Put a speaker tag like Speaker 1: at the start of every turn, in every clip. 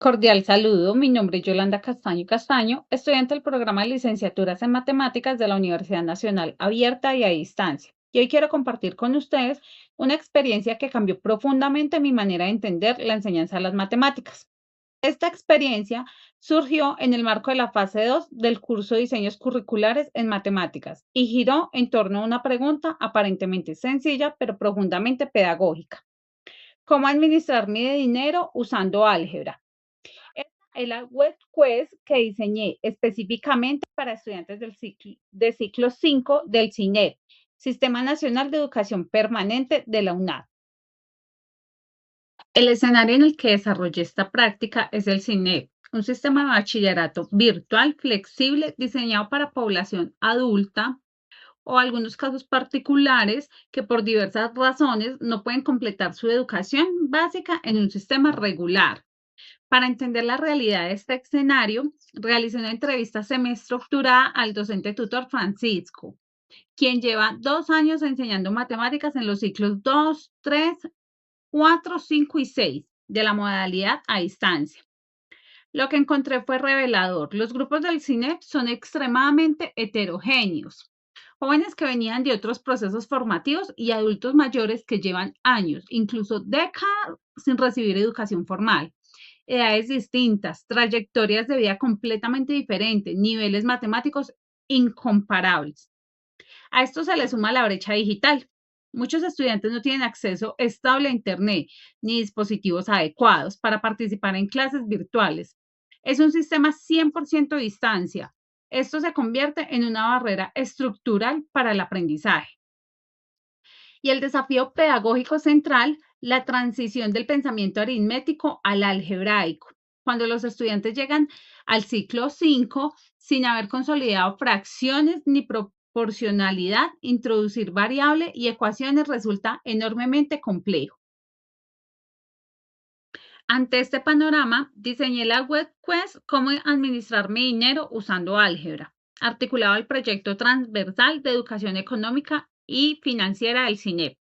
Speaker 1: Cordial saludo, mi nombre es Yolanda Castaño Castaño, estudiante del programa de licenciaturas en matemáticas de la Universidad Nacional Abierta y a Distancia. Y hoy quiero compartir con ustedes una experiencia que cambió profundamente mi manera de entender la enseñanza de las matemáticas. Esta experiencia surgió en el marco de la fase 2 del curso de diseños curriculares en matemáticas y giró en torno a una pregunta aparentemente sencilla pero profundamente pedagógica. ¿Cómo administrar mi dinero usando álgebra? Esta es la web quest que diseñé específicamente para estudiantes de ciclo 5 del CINEP, Sistema Nacional de Educación Permanente de la UNAD. El escenario en el que desarrollé esta práctica es el CINEP, un sistema de bachillerato virtual flexible diseñado para población adulta o algunos casos particulares que por diversas razones no pueden completar su educación básica en un sistema regular. Para entender la realidad de este escenario, realicé una entrevista semiestructurada al docente tutor Francisco, quien lleva 2 años enseñando matemáticas en los ciclos 2, 3, 4, 5 y 6 de la modalidad a distancia. Lo que encontré fue revelador. Los grupos del CINEP son extremadamente heterogéneos. Jóvenes que venían de otros procesos formativos y adultos mayores que llevan años, incluso décadas, sin recibir educación formal. Edades distintas, trayectorias de vida completamente diferentes, niveles matemáticos incomparables. A esto se le suma la brecha digital. Muchos estudiantes no tienen acceso estable a Internet ni dispositivos adecuados para participar en clases virtuales. Es un sistema 100% distancia. Esto se convierte en una barrera estructural para el aprendizaje. Y el desafío pedagógico central, la transición del pensamiento aritmético al algebraico. Cuando los estudiantes llegan al ciclo 5 sin haber consolidado fracciones ni proporcionalidad, introducir variables y ecuaciones resulta enormemente complejo. Ante este panorama, diseñé la web quest Cómo administrar mi dinero usando álgebra, articulado al proyecto transversal de educación económica y financiera del CINEP.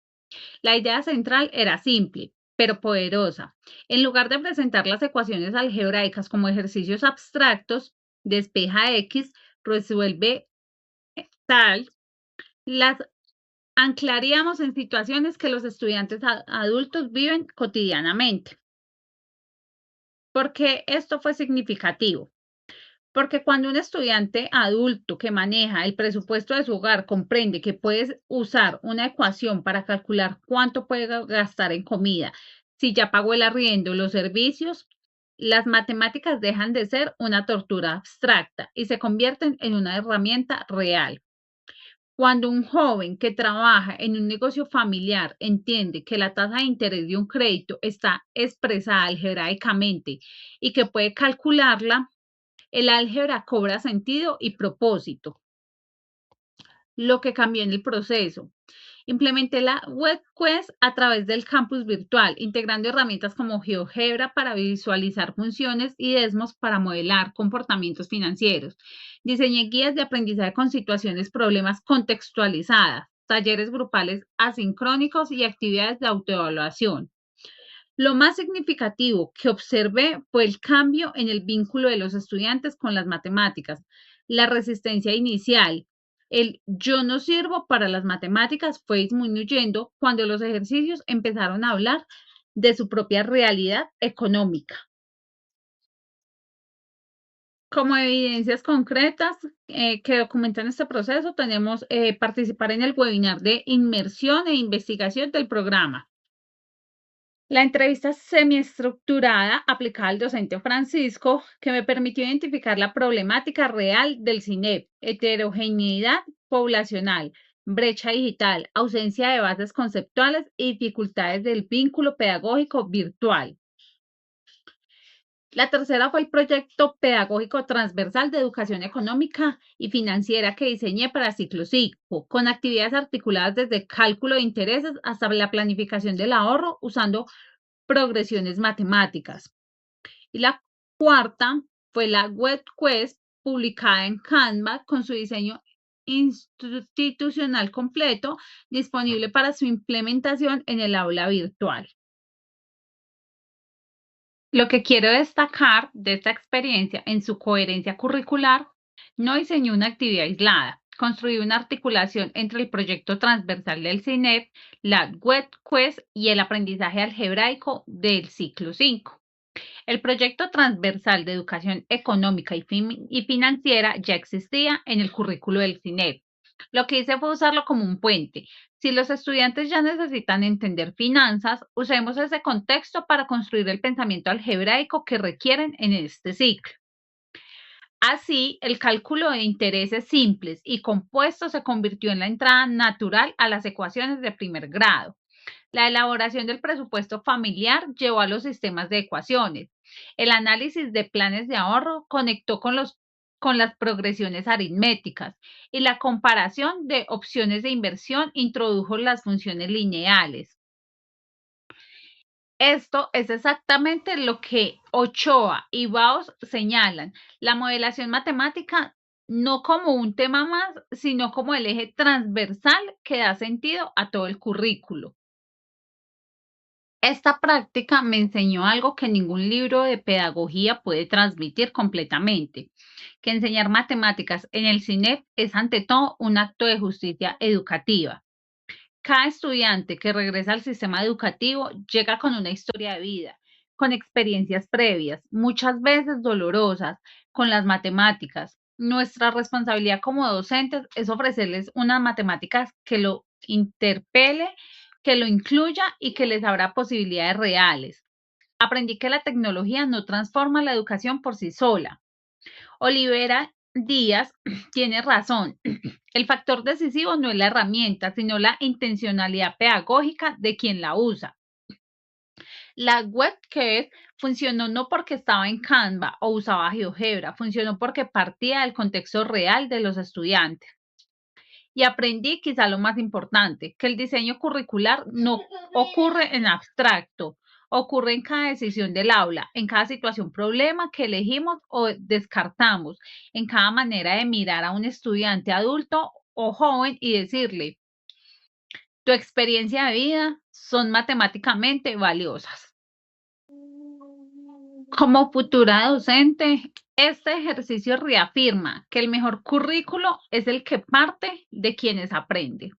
Speaker 1: La idea central era simple, pero poderosa. En lugar de presentar las ecuaciones algebraicas como ejercicios abstractos, despeja X, resuelve tal, las anclaríamos en situaciones que los estudiantes adultos viven cotidianamente. ¿Por qué esto fue significativo? Porque cuando un estudiante adulto que maneja el presupuesto de su hogar comprende que puedes usar una ecuación para calcular cuánto puede gastar en comida, si ya pagó el arriendo, los servicios, las matemáticas dejan de ser una tortura abstracta y se convierten en una herramienta real. Cuando un joven que trabaja en un negocio familiar entiende que la tasa de interés de un crédito está expresada algebraicamente y que puede calcularla, el álgebra cobra sentido y propósito. Lo que cambió en el proceso. Implementé la web quest a través del campus virtual, integrando herramientas como GeoGebra para visualizar funciones y Desmos para modelar comportamientos financieros. Diseñé guías de aprendizaje con situaciones, problemas contextualizadas, talleres grupales asincrónicos y actividades de autoevaluación. Lo más significativo que observé fue el cambio en el vínculo de los estudiantes con las matemáticas, la resistencia inicial. El yo no sirvo para las matemáticas fue disminuyendo cuando los ejercicios empezaron a hablar de su propia realidad económica. Como evidencias concretas que documentan este proceso, tenemos participar en el webinar de inmersión e investigación del programa. La entrevista semiestructurada aplicada al docente Francisco, que me permitió identificar la problemática real del CINEP, heterogeneidad poblacional, brecha digital, ausencia de bases conceptuales y dificultades del vínculo pedagógico virtual. La tercera fue el proyecto pedagógico transversal de educación económica y financiera que diseñé para ciclo 5, con actividades articuladas desde cálculo de intereses hasta la planificación del ahorro usando progresiones matemáticas. Y la cuarta fue la web quest publicada en Canva con su diseño institucional completo, disponible para su implementación en el aula virtual. Lo que quiero destacar de esta experiencia en su coherencia curricular, no diseñó una actividad aislada, construí una articulación entre el proyecto transversal del CINEP, la Web Quest y el aprendizaje algebraico del ciclo 5. El proyecto transversal de educación económica y financiera ya existía en el currículo del CINEP. Lo que hice fue usarlo como un puente. Si los estudiantes ya necesitan entender finanzas, usemos ese contexto para construir el pensamiento algebraico que requieren en este ciclo. Así, el cálculo de intereses simples y compuestos se convirtió en la entrada natural a las ecuaciones de primer grado. La elaboración del presupuesto familiar llevó a los sistemas de ecuaciones. El análisis de planes de ahorro conectó con las progresiones aritméticas y la comparación de opciones de inversión introdujo las funciones lineales. Esto es exactamente lo que Ochoa y Baos señalan, la modelación matemática no como un tema más, sino como el eje transversal que da sentido a todo el currículo. Esta práctica me enseñó algo que ningún libro de pedagogía puede transmitir completamente, que enseñar matemáticas en el CINEP es ante todo un acto de justicia educativa. Cada estudiante que regresa al sistema educativo llega con una historia de vida, con experiencias previas, muchas veces dolorosas, con las matemáticas. Nuestra responsabilidad como docentes es ofrecerles unas matemáticas que lo interpele, que lo incluya y que les abra posibilidades reales. Aprendí que la tecnología no transforma la educación por sí sola. Olivera Díaz tiene razón. El factor decisivo no es la herramienta, sino la intencionalidad pedagógica de quien la usa. La webcam funcionó no porque estaba en Canva o usaba GeoGebra, funcionó porque partía del contexto real de los estudiantes. Y aprendí quizá lo más importante, que el diseño curricular no ocurre en abstracto, ocurre en cada decisión del aula, en cada situación problema que elegimos o descartamos, en cada manera de mirar a un estudiante adulto o joven y decirle, tu experiencia de vida son matemáticamente valiosas. Como futura docente, este ejercicio reafirma que el mejor currículo es el que parte de quienes aprenden.